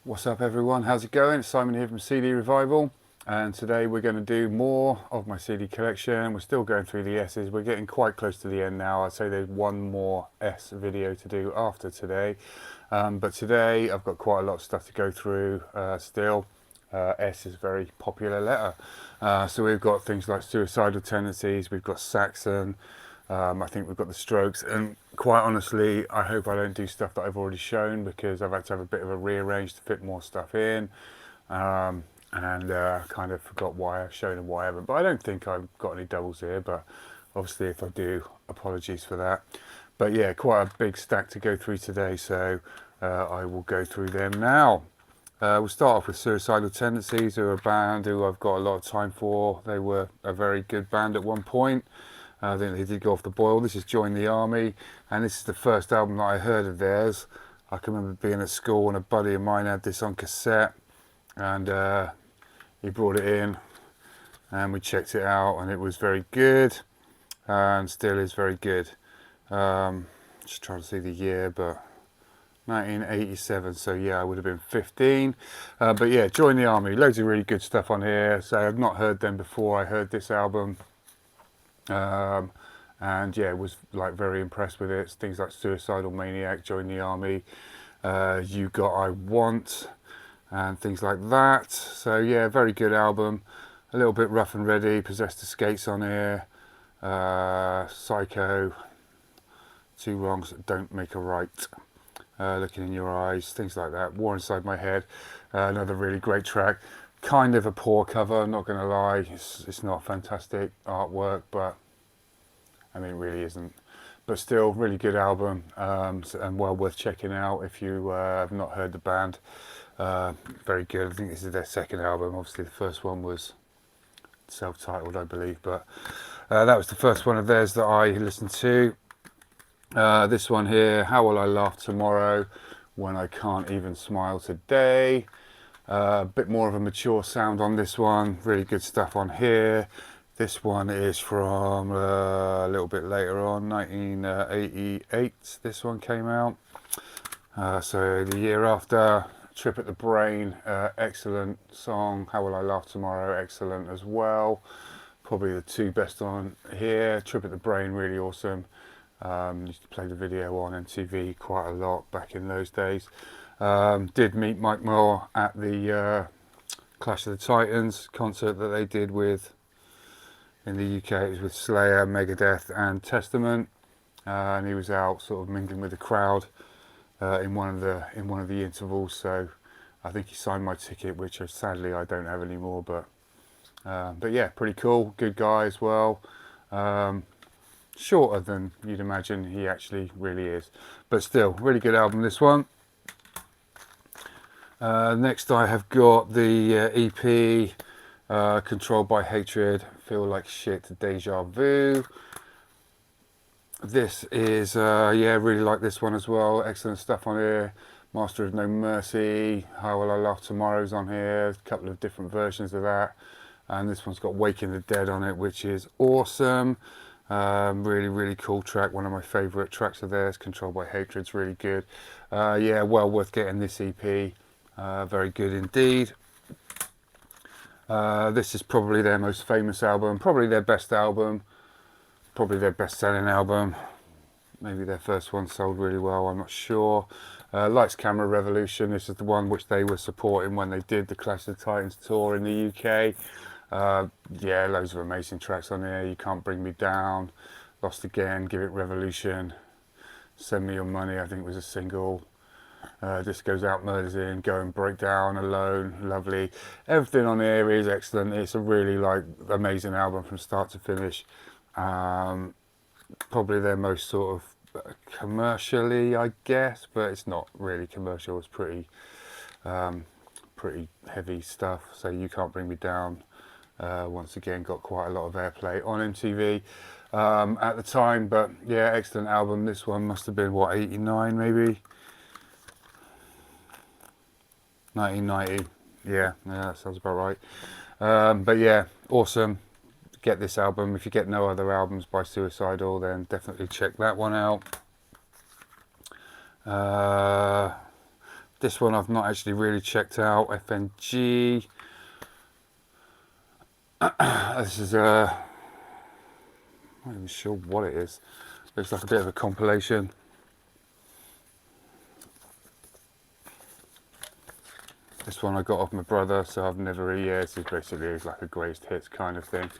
What's up everyone, how's it going? It's Simon here from CD Revival, and today we're going to do more of my CD collection. We're still going through the S's, we're getting quite close to the end now. I'd say there's one more S video to do after today, but today I've got quite a lot of stuff to go through still. S is a very popular letter, so we've got things like Suicidal Tendencies, we've got Saxon, I think we've got the Strokes, and quite honestly I hope I don't do stuff that I've already shown, because I've had to have a bit of a rearrange to fit more stuff in, and kind of forgot why I've shown and why I haven't. But I don't think I've got any doubles here, but obviously if I do, apologies for that. But yeah, quite a big stack to go through today, so I will go through them now. We'll start off with Suicidal Tendencies, who are a band who I've got a lot of time for. They were a very good band at one point. I think they did go off the boil. This is Join the Army, and this is the first album that I heard of theirs. I can remember being at school and a buddy of mine had this on cassette, and he brought it in and we checked it out, and it was very good and still is very good. Just trying to see the year, but 1987, so yeah, I would have been 15. But yeah, Join the Army, loads of really good stuff on here. So I've not heard them before I heard this album, and yeah, was like very impressed with it. Things like Suicidal Maniac, Join the Army, You Got I Want, and things like that. So yeah, very good album. A little bit rough and ready. Possessed the Skates on here, Psycho, Two Wrongs Don't Make a Right, Looking in Your Eyes, things like that. War Inside My Head, another really great track. Kind of a poor cover, I'm not going to lie. It's not fantastic artwork, but I mean, it really isn't. But still, really good album, and well worth checking out if you have not heard the band. Very good. I think this is their second album. Obviously, the first one was self-titled, I believe, but that was the first one of theirs that I listened to. This one here, How Will I Laugh Tomorrow When I Can't Even Smile Today. A bit more of a mature sound on this one. Really good stuff on here. This one is from a little bit later on, 1988. This one came out. So the year after. Trip at the Brain, excellent song. How Will I Laugh Tomorrow, excellent as well. Probably the two best on here. Trip at the Brain, really awesome. Used to play the video on MTV quite a lot back in those days. Did meet Mike Moore at the Clash of the Titans concert that they did with, in the UK, it was with Slayer, Megadeth and Testament, and he was out sort of mingling with the crowd in one of the intervals. So I think he signed my ticket, which sadly I don't have anymore, but yeah, pretty cool. Good guy as well. Shorter than you'd imagine he actually really is, but still really good album, this one. Next I have got the EP Controlled by Hatred, Feel Like Shit, Deja Vu. This is yeah, really like this one as well. Excellent stuff on here. Master of No Mercy, How Will I Laugh Tomorrow's on here. A couple of different versions of that, and this one's got Waking the Dead on it, which is awesome. Really cool track. One of my favourite tracks of theirs. Controlled by Hatred's really good. Yeah, well worth getting this EP. Very good indeed. This is probably their most famous album, probably their best album, probably their best selling album. Maybe their first one sold really well, I'm not sure. Lights Camera Revolution, this is the one which they were supporting when they did the Clash of the Titans tour in the UK. Yeah, loads of amazing tracks on here. You Can't Bring Me Down, Lost Again, Give It Revolution, Send Me Your Money, I think was a single. This Goes Out, Murders In, Go and Break Down, Alone, lovely. Everything on here is excellent. It's a really amazing album from start to finish. Probably their most sort of commercially, I guess, but it's not really commercial. It's pretty heavy stuff. So You Can't Bring Me Down, once again, got quite a lot of airplay on MTV at the time. But yeah, excellent album. This one must have been what, 89 maybe. 1990, yeah, that sounds about right. But yeah, awesome. Get this album. If you get no other albums by Suicidal, then definitely check that one out. This one I've not actually really checked out. FNG. This is I'm not even sure what it is. Looks like a bit of a compilation. This one I got off my brother, so I've never really, yeah, this is basically like a greatest hits kind of thing.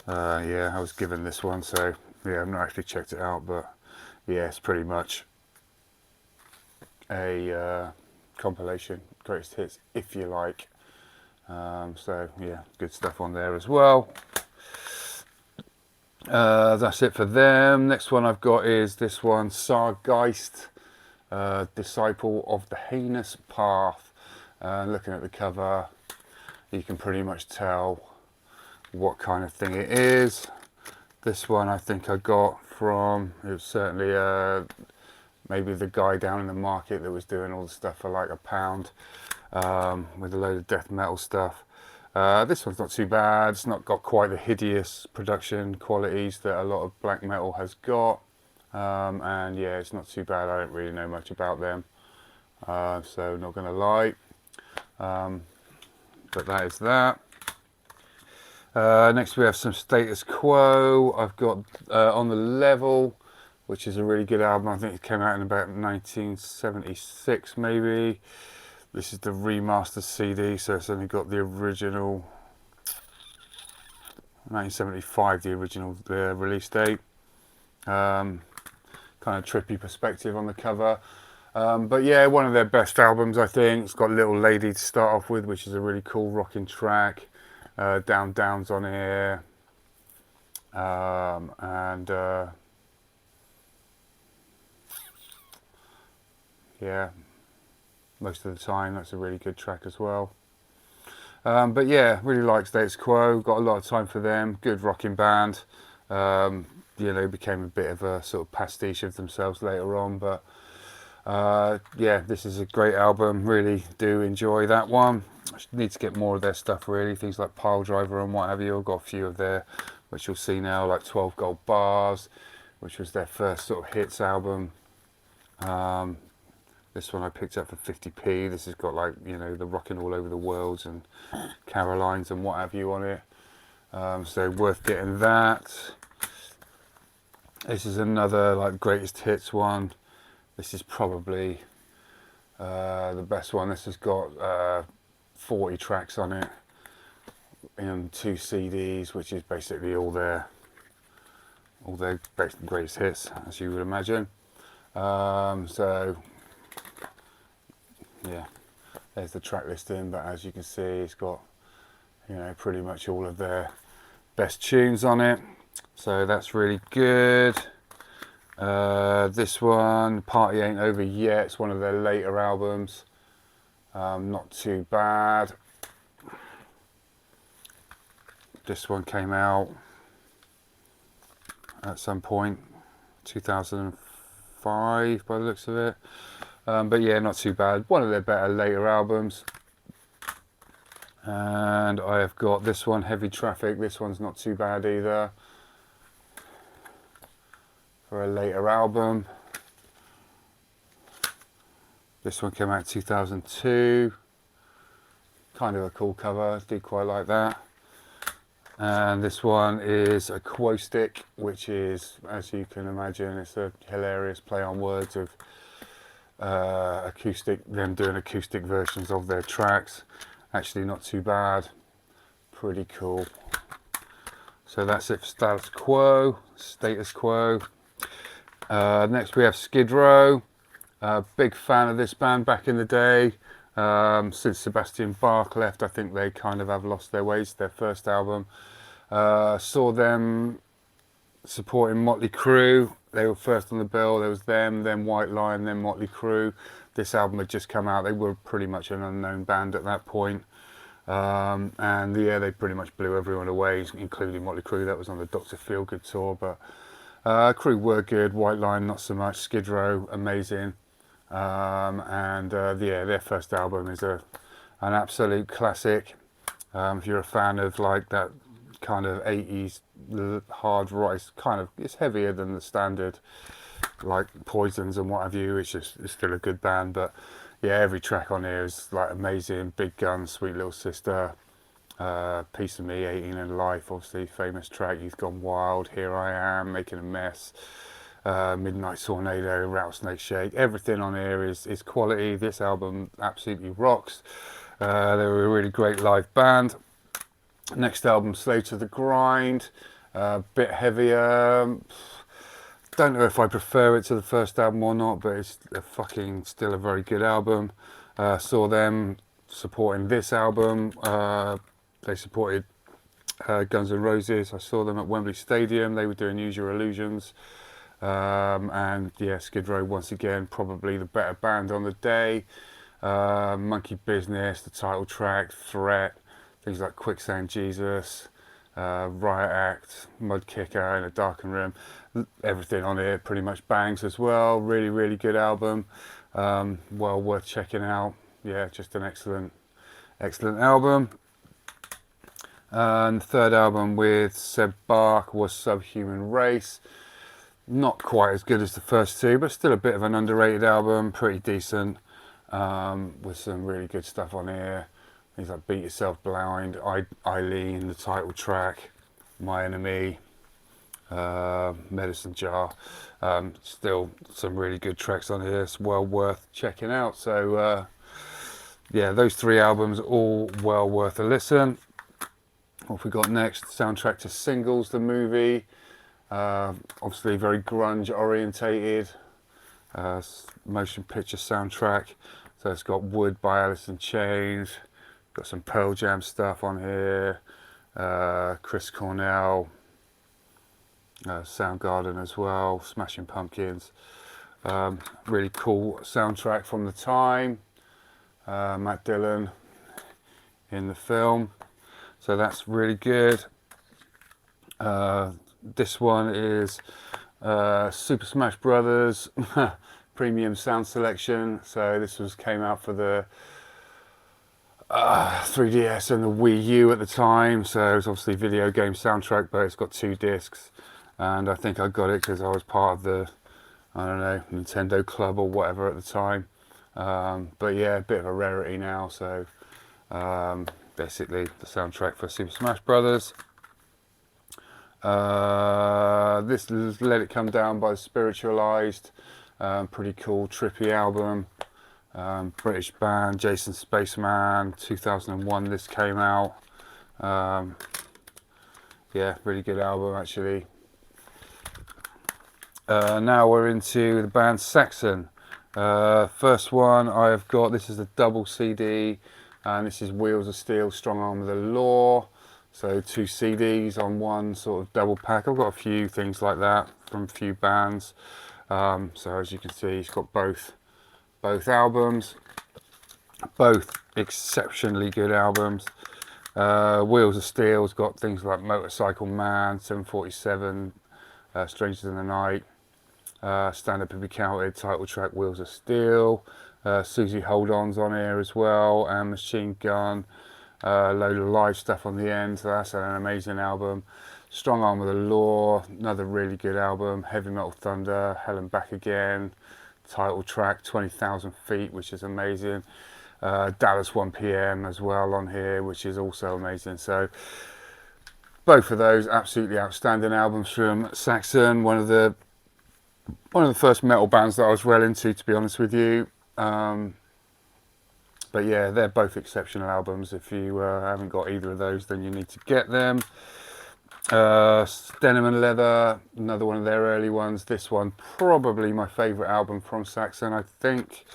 Yeah, I was given this one, so yeah, I've not actually checked it out, but yeah, it's pretty much a compilation, greatest hits, if you like. So yeah, good stuff on there as well. That's it for them. Next one I've got is this one, Sargeist, Disciple of the Heinous Path. Looking at the cover, you can pretty much tell what kind of thing it is. This one I think I got from, it was certainly maybe the guy down in the market that was doing all the stuff for like £1, with a load of death metal stuff. This one's not too bad. It's not got quite the hideous production qualities that a lot of black metal has got, and yeah, it's not too bad. I don't really know much about them, so not gonna lie, but that is that. Next we have some Status Quo. I've got On the Level, which is a really good album. I think it came out in about 1976 maybe. This is the remastered CD, so it's only got the original 1975, the original release date. Kind of trippy perspective on the cover. But yeah, one of their best albums, I think. It's got Little Lady to start off with, which is a really cool rocking track. Down Downs on here. Yeah, most of the time that's a really good track as well. But yeah, really like Status Quo. Got a lot of time for them. Good rocking band. You know, became a bit of a sort of pastiche of themselves later on, but yeah, this is a great album. Really do enjoy that one. I need to get more of their stuff, really. Things like Pile Driver and what have you. I've got a few of their, which you'll see now, like 12 Gold Bars, which was their first sort of hits album. This one I picked up for 50p. This has got, like, you know, the Rockin' All Over the Worlds and Carolines and what have you on it. So worth getting that. This is another like greatest hits one. This is probably the best one. This has got 40 tracks on it in 2 CDs, which is basically all their greatest hits, as you would imagine. So yeah, there's the track listing, but as you can see, it's got, you know, pretty much all of their best tunes on it. So that's really good. This one, Party Ain't Over Yet, it's one of their later albums. Not too bad. This one came out at some point, 2005 by the looks of it. But yeah, not too bad. One of their better later albums. And I have got this one, Heavy Traffic. This one's not too bad either, for a later album. This one came out in 2002. Kind of a cool cover, I do quite like that. And this one is Acoustic, which is, as you can imagine, it's a hilarious play on words of acoustic, them doing acoustic versions of their tracks. Actually not too bad, pretty cool. So that's it for Status Quo. Next we have Skid Row. Big fan of this band back in the day. Since Sebastian Bach left, I think they kind of have lost their ways. Their first album. Saw them supporting Motley Crue. They were first on the bill. There was them, then White Lion, then Motley Crue. This album had just come out. They were pretty much an unknown band at that point. And yeah, they pretty much blew everyone away, including Motley Crue. That was on the Dr. Feelgood tour, but Crue were good. White Lion not so much. Skid Row, amazing. Yeah, their first album is an absolute classic. If you're a fan of like that kind of 80s hard rock, it's heavier than the standard like Poisons and what have you. It's still a good band, but yeah, every track on here is like amazing. Big Guns, Sweet Little Sister, Piece of Me, 18 and Life, obviously famous track. Youth Gone Wild, Here I Am, Making a Mess, Midnight Tornado, Rattlesnake Shake. Everything on here is quality. This album absolutely rocks. They were a really great live band. Next album, Slave to the Grind, bit heavier. Don't know if I prefer it to the first album or not, but it's still a very good album. Saw them supporting this album. They supported Guns N' Roses. I saw them at Wembley Stadium. They were doing Use Your Illusions. And yeah, Skid Row once again, probably the better band on the day. Monkey Business, the title track, Threat, things like Quicksand Jesus, Riot Act, Mud Kicker, in a Darkened Room. Everything on here pretty much bangs as well. Really, really good album. Well worth checking out. Yeah, just an excellent album. And the third album with Seb Bark was Subhuman Race. Not quite as good as the first two, but still a bit of an underrated album. Pretty decent, with some really good stuff on here. Things like Beat Yourself Blind, Eileen, the title track, My Enemy, Medicine Jar. Still some really good tracks on here. It's well worth checking out. So yeah, those three albums all well worth a listen. What have we got next? Soundtrack to Singles, the movie. Obviously very grunge orientated. Motion picture soundtrack. So it's got Wood by Alice in Chains. Got some Pearl Jam stuff on here. Chris Cornell. Soundgarden as well. Smashing Pumpkins. Really cool soundtrack from the time. Matt Dillon in the film. So that's really good. This one is Super Smash Brothers premium sound selection. So this came out for the 3DS and the Wii U at the time. So it's obviously video game soundtrack, but it's got 2 discs. And I think I got it because I was part of the, I don't know, Nintendo Club or whatever at the time. But yeah, a bit of a rarity now. So basically the soundtrack for Super Smash Brothers. This is Let It Come Down by Spiritualized. Pretty cool, trippy album. British band, Jason Spaceman, 2001 this came out. Yeah, really good album actually. Now we're into the band Saxon. First one I've got, this is a double CD, and this is Wheels of Steel, Strong Arm of the Law. So 2 CDs on one sort of double pack. I've got a few things like that from a few bands. So as you can see, it's got both albums, both exceptionally good albums. Wheels of Steel's got things like Motorcycle Man, 747, Strangers in the Night, Stand Up and Be Counted, title track Wheels of Steel. Susie Hold On's on here as well, and Machine Gun. Load of live stuff on the end, so that's an amazing album. Strong Arm of the Law, another really good album. Heavy Metal Thunder, Hell and Back Again, title track 20,000 Feet, which is amazing. Dallas 1 PM as well on here, which is also amazing. So both of those absolutely outstanding albums from Saxon, one of the first metal bands that I was well into, to be honest with you. But yeah, they're both exceptional albums. If you haven't got either of those, then you need to get them. Denim and Leather, another one of their early ones. This one, probably my favourite album from Saxon, I think.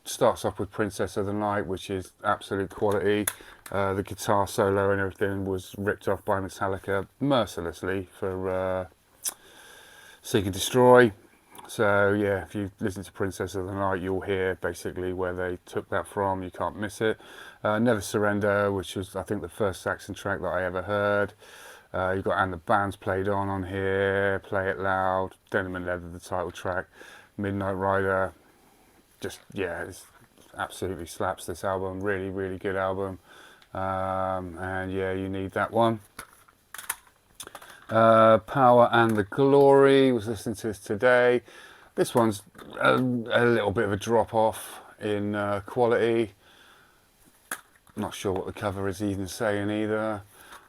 Starts off with Princess of the Night, which is absolute quality. The guitar solo and everything was ripped off by Metallica mercilessly for Seek and Destroy. So yeah, if you listen to Princess of the Night, you'll hear basically where they took that from. You can't miss it. Never Surrender, which was I think the first Saxon track that I ever heard. You've got And the Band's played on here. Play It Loud, Denim and Leather, the title track. Midnight Rider. Just yeah, it absolutely slaps, this album. Really, really good album. And yeah, you need that one. Power and the Glory, was listening to this today. This one's a little bit of a drop off in quality. Not sure what the cover is even saying either.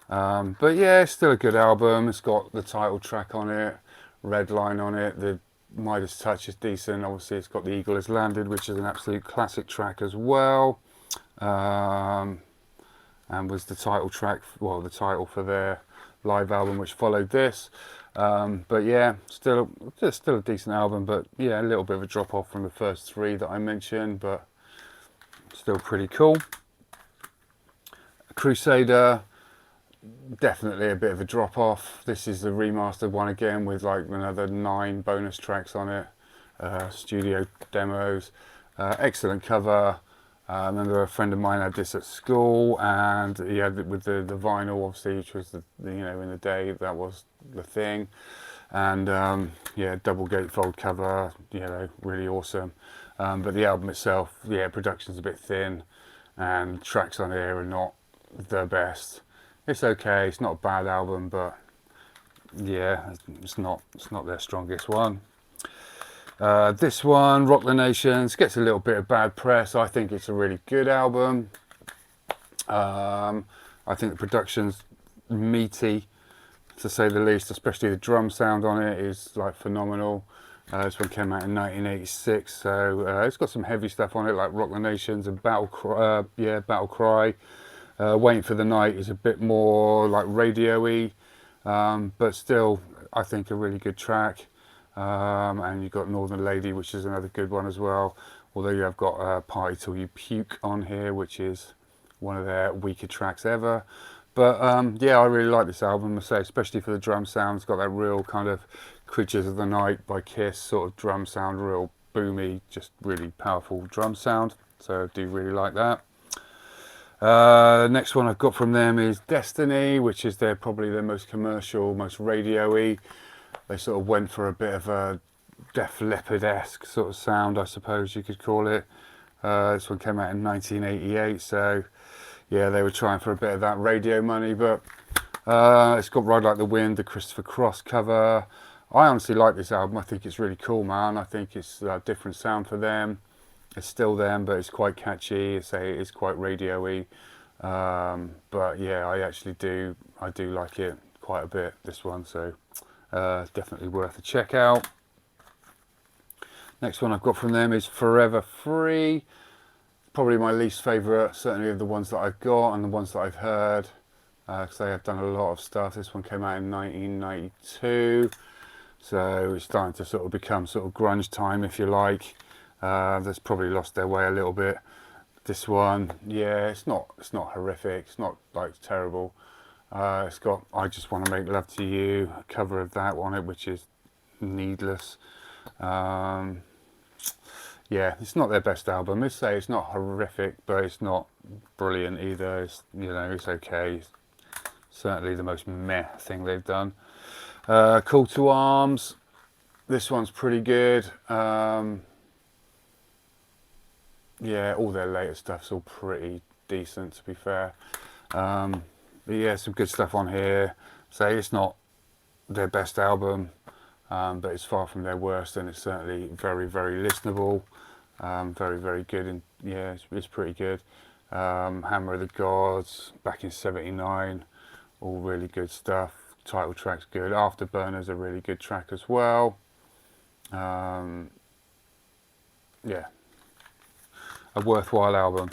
But yeah, it's still a good album. It's got the title track on it, Red Line on it. The Midas Touch is decent. Obviously, it's got The Eagle Has Landed, which is an absolute classic track as well. And was the title track, well, the title for their live album, which followed this. But yeah, still a decent album. But yeah, a little bit of a drop off from the first three that I mentioned, but still pretty cool. Crusader, definitely a bit of a drop off. This is the remastered one again with like another 9 bonus tracks on it, studio demos. Excellent cover. I remember a friend of mine had this at school, and he had it with the vinyl, obviously, which was in the day that was the thing. And yeah, double gatefold cover, really awesome. But the album itself, yeah, production's a bit thin, and tracks on here are not the best. It's okay, it's not a bad album, but yeah, it's not their strongest one. This one, Rock the Nations, gets a little bit of bad press. I think it's a really good album. I think the production's meaty, to say the least, especially the drum sound on it is like phenomenal. This one came out in 1986, so it's got some heavy stuff on it like Rock the Nations and Battle Cry. Waiting for the Night is a bit more like radio-y, but still I think a really good track. And you've got Northern Lady, which is another good one as well, although you have got Party Till You Puke on here, which is one of their weaker tracks ever. But yeah, I really like this album, I say, especially for the drum sound. It's got that real kind of Creatures of the Night by Kiss sort of drum sound, real boomy, just really powerful drum sound, so I do really like that. Next one I've got from them is Destiny, which is probably their most commercial, most radio-y. They sort of went for a bit of a Def Leppard-esque sort of sound, I suppose you could call it. This one came out in 1988, so yeah, they were trying for a bit of that radio money, but it's got Ride Like the Wind, the Christopher Cross cover. I honestly like this album. I think it's really cool, man. I think it's a different sound for them. It's still them, but it's quite catchy. It's quite radio-y. But yeah, I do like it quite a bit, this one, so definitely worth a check out. Next one I've got from them is Forever Free. Probably my least favourite, certainly of the ones that I've got and the ones that I've heard, because they have done a lot of stuff. This one came out in 1992, so it's starting to sort of become sort of grunge time, if you like. That's probably lost their way a little bit. This one, yeah, it's not horrific. It's not like terrible. It's got I Just Want to Make Love to You, a cover of that on it, which is needless. Yeah, it's not their best album. Let's say it's not horrific, but it's not brilliant either. It's it's okay. It's certainly the most meh thing they've done. Call to Arms. This one's pretty good. Yeah, all their later stuff's all pretty decent, to be fair. But yeah, some good stuff on here. Say it's not their best album, but it's far from their worst, and it's certainly very, very listenable. Very, very good, and yeah, it's pretty good. Hammer of the Gods, back in '79, all really good stuff. Title track's good. Afterburner's a really good track as well. Yeah, a worthwhile album.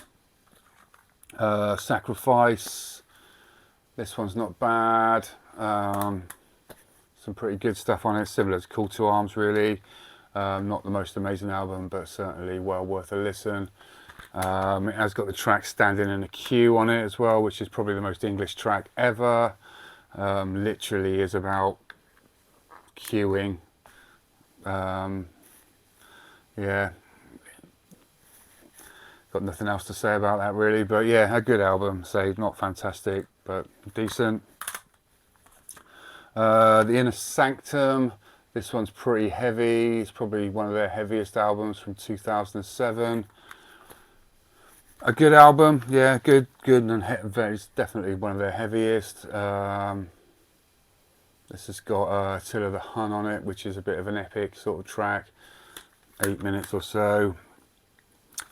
Sacrifice, this one's not bad. Some pretty good stuff on it, similar to Call to Arms really. Not the most amazing album, but certainly well worth a listen. It has got the track Standing in a Queue on it as well, which is probably the most English track ever. Literally is about queuing. Yeah, got nothing else to say about that really, but yeah, a good album. Say not fantastic, but decent. The Inner Sanctum, this one's pretty heavy. It's probably one of their heaviest albums from 2007. A good album, yeah, good, and it's definitely one of their heaviest. This has got Till of the Hun on it, which is a bit of an epic sort of track, 8 minutes or so.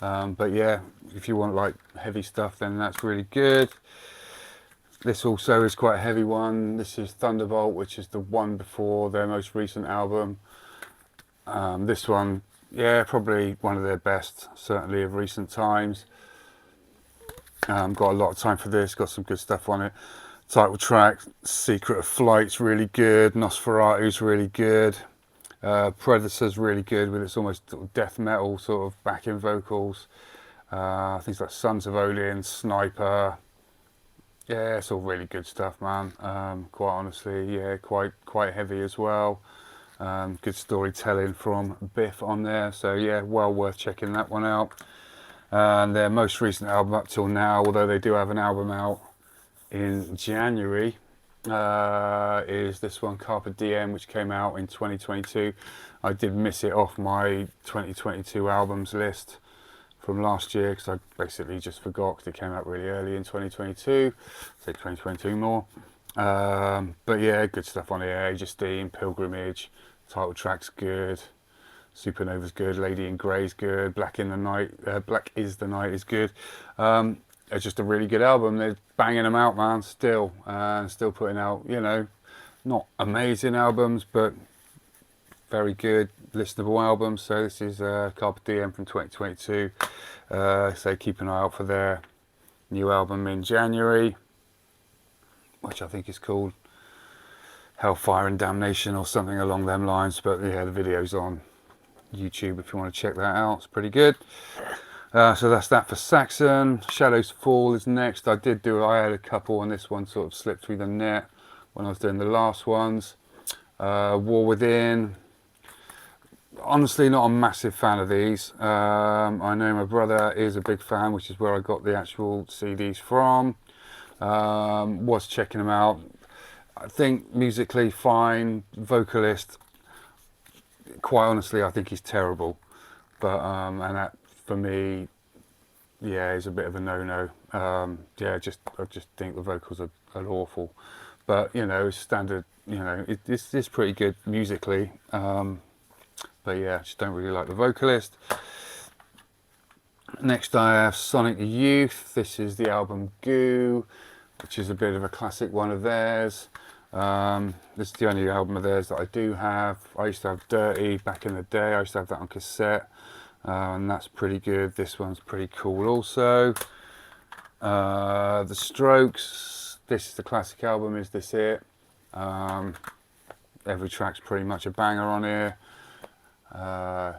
But yeah, if you want like heavy stuff, then that's really good. This also is quite a heavy one. This is Thunderbolt, which is the one before their most recent album. This one, yeah, probably one of their best, certainly of recent times. Got a lot of time for this, got some good stuff on it. Title track, Secret of Flight's really good, Nosferatu's really good, Predator's really good with its almost sort of death metal sort of backing vocals. Things like Sons of Odin, Sniper. Yeah, it's all really good stuff, man. Quite honestly, yeah, quite heavy as well. Good storytelling from Biff on there, so yeah, well worth checking that one out. And their most recent album up till now, although they do have an album out in January, is this one, Carpe Diem, which came out in 2022. I did miss it off my 2022 albums list from last year because I basically just forgot because it came out really early in 2022. Say 2022 more. But yeah, good stuff on here. Age of Steam, Pilgrimage, title track's good. Supernova's good. Lady in Grey's good. Black is the Night is good. It's just a really good album. They're banging them out, man. Still, and still putting out, you know, not amazing albums, but very good, listenable albums. So this is Carpe Diem from 2022. So keep an eye out for their new album in January, which I think is called Hellfire and Damnation or something along them lines. But yeah, the video's on YouTube if you want to check that out. It's pretty good. So that's that for Saxon. Shadows Fall is next. I had a couple, and this one sort of slipped through the net when I was doing the last ones. War Within. Honestly, not a massive fan of these. I know my brother is a big fan, which is where I got the actual CDs from. Was checking them out. I think musically fine. Vocalist, quite honestly, I think he's terrible. But and that for me, yeah, is a bit of a no-no. Yeah, I just think the vocals are awful. But you know, standard. You know, it's pretty good musically. But yeah, I just don't really like the vocalist. Next I have Sonic Youth. This is the album Goo, which is a bit of a classic one of theirs. This is the only album of theirs that I do have. I used to have Dirty back in the day. I used to have that on cassette, and that's pretty good. This one's pretty cool also. The Strokes. This is the classic album. Is This It? Every track's pretty much a banger on here.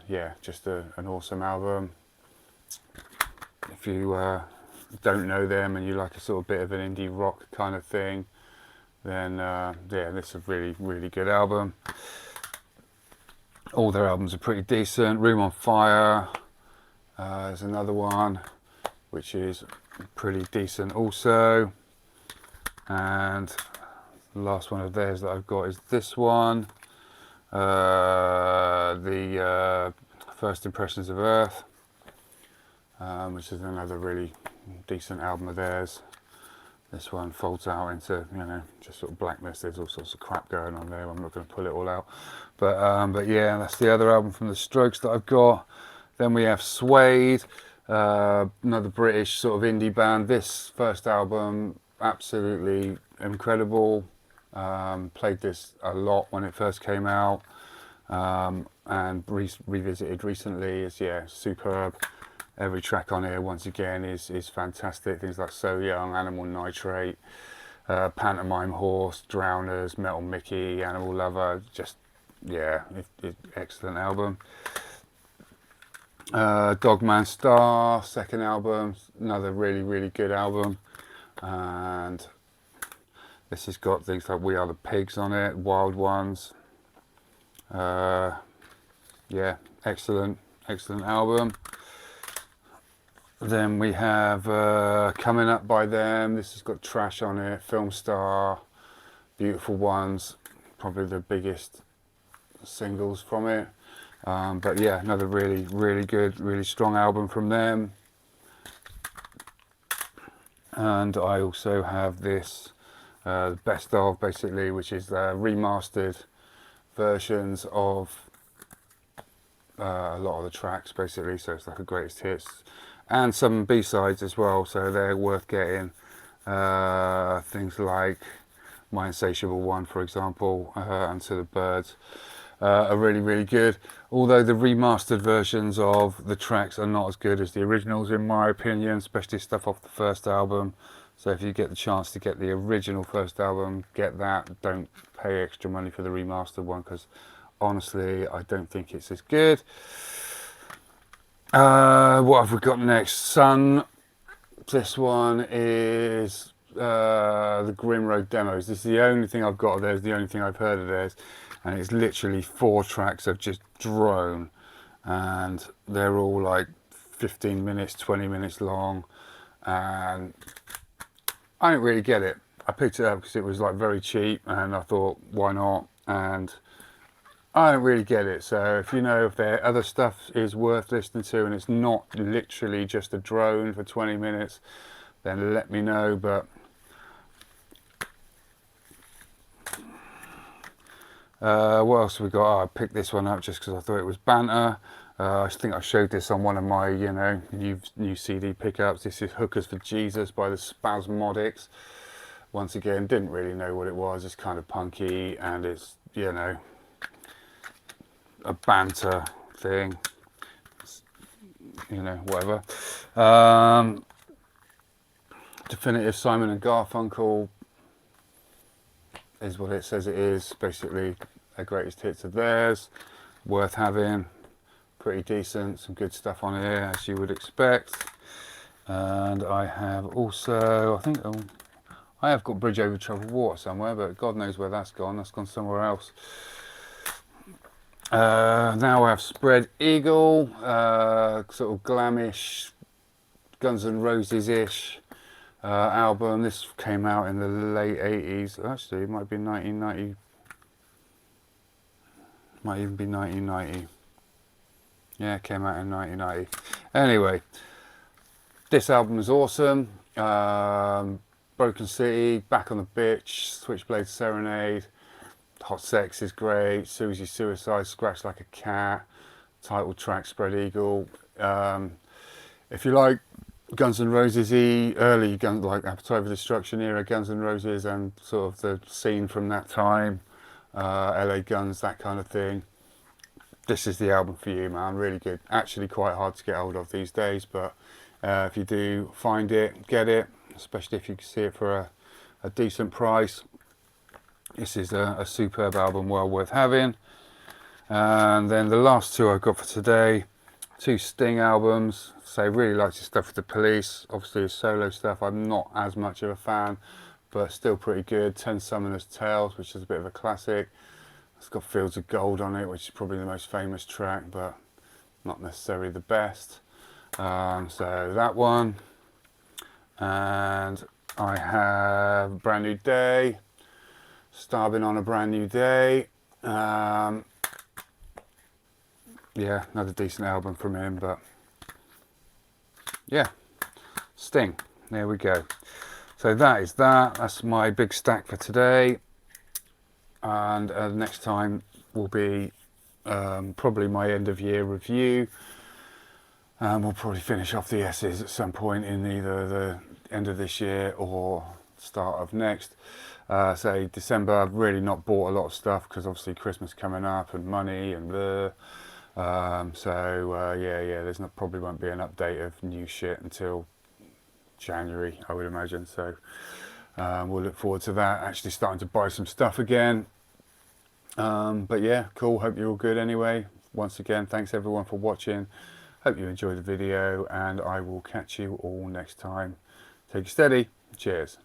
Yeah, just an awesome album. If you don't know them and you like a sort of bit of an indie rock kind of thing, then yeah, this is a really good album. All their albums are pretty decent. Room on Fire is another one which is pretty decent also. And the last one of theirs that I've got is this one, the First Impressions of Earth, which is another really decent album of theirs. This one folds out into, you know, just sort of blackness. There's all sorts of crap going on there. I'm not going to pull it all out, but yeah, that's the other album from the Strokes that I've got. Then we have Suede, another British sort of indie band. This first album, absolutely incredible. Played this a lot when it first came out, and revisited recently. Is, yeah, superb. Every track on here, once again, is fantastic. Things like So Young, Animal Nitrate, Pantomime Horse, Drowners, Metal Mickey, Animal Lover. Just, yeah, excellent album. Dogman Star, second album, another really good album. And this has got things like We Are the Pigs on it, Wild Ones. Yeah, excellent album. Then we have Coming Up by them. This has got Trash on it, Film Star, Beautiful Ones, probably the biggest singles from it. But yeah, another really good, really strong album from them. And I also have this the best of, basically, which is remastered versions of a lot of the tracks, basically. So it's like a greatest hits and some B-sides as well, so they're worth getting. Things like My Insatiable One, for example, and To the Birds are really, really good. Although the remastered versions of the tracks are not as good as the originals, in my opinion, especially stuff off the first album. So if you get the chance to get the original first album, get that. Don't pay extra money for the remastered one, because honestly, I don't think it's as good. What have we got next? Sun. This one is the Grim Road demos. This is the only thing I've got of theirs, the only thing I've heard of theirs, and it's literally 4 tracks of just drone, and they're all like 15 minutes, 20 minutes long, and I didn't really get it. I picked it up because it was like very cheap, and I thought, why not? And I don't really get it. So if you know if their other stuff is worth listening to and it's not literally just a drone for 20 minutes, then let me know. But what else have we got? Oh, I picked this one up just because I thought it was banter. I think I showed this on one of my, new CD pickups. This is Hookers for Jesus by the Spasmodics. Once again, didn't really know what it was. It's kind of punky, and it's, a banter thing, whatever. Definitive Simon and Garfunkel is what it says it is. Basically, a greatest hits of theirs, worth having. Pretty decent, some good stuff on here, as you would expect. And I have also, I have got Bridge Over Troubled Water somewhere, but God knows where that's gone. That's gone somewhere else. Now I have Spread Eagle, sort of glamish, Guns N' Roses-ish album. This came out in the late 80s. Actually, it might be 1990. Might even be 1990. Yeah, it came out in 1990. Anyway, this album is awesome. Broken City, Back on the Bitch, Switchblade Serenade, Hot Sex is great, Susie Suicide, Scratch Like a Cat, title track Spread Eagle. If you like Guns N' Roses, early guns, like Appetite for Destruction era Guns N' Roses, and sort of the scene from that time, LA Guns, that kind of thing, this is the album for you, man. Really good. Actually quite hard to get hold of these days, but if you do find it, get it, especially if you can see it for a decent price. This is a superb album, well worth having. And then the last 2 I've got for today, 2 Sting albums. So really liked his stuff with the Police. Obviously his solo stuff, I'm not as much of a fan, but still pretty good. 10 Summoner's Tales, which is a bit of a classic. It's got Fields of Gold on it, which is probably the most famous track, but not necessarily the best. So that one. And I have Brand New Day, Starving on a Brand New Day. Yeah, another decent album from him, but yeah, Sting, there we go. So that is that. That's my big stack for today. And next time will be probably my end of year review. We'll probably finish off the S's at some point in either the end of this year or start of next. Say December, I've really not bought a lot of stuff because obviously Christmas coming up and money and blah. Yeah, there's probably won't be an update of new shit until January, I would imagine. So we'll look forward to that, actually starting to buy some stuff again. But yeah, cool. Hope you're all good anyway. Once again, thanks everyone for watching. Hope you enjoyed the video, and I will catch you all next time. Take it steady. Cheers.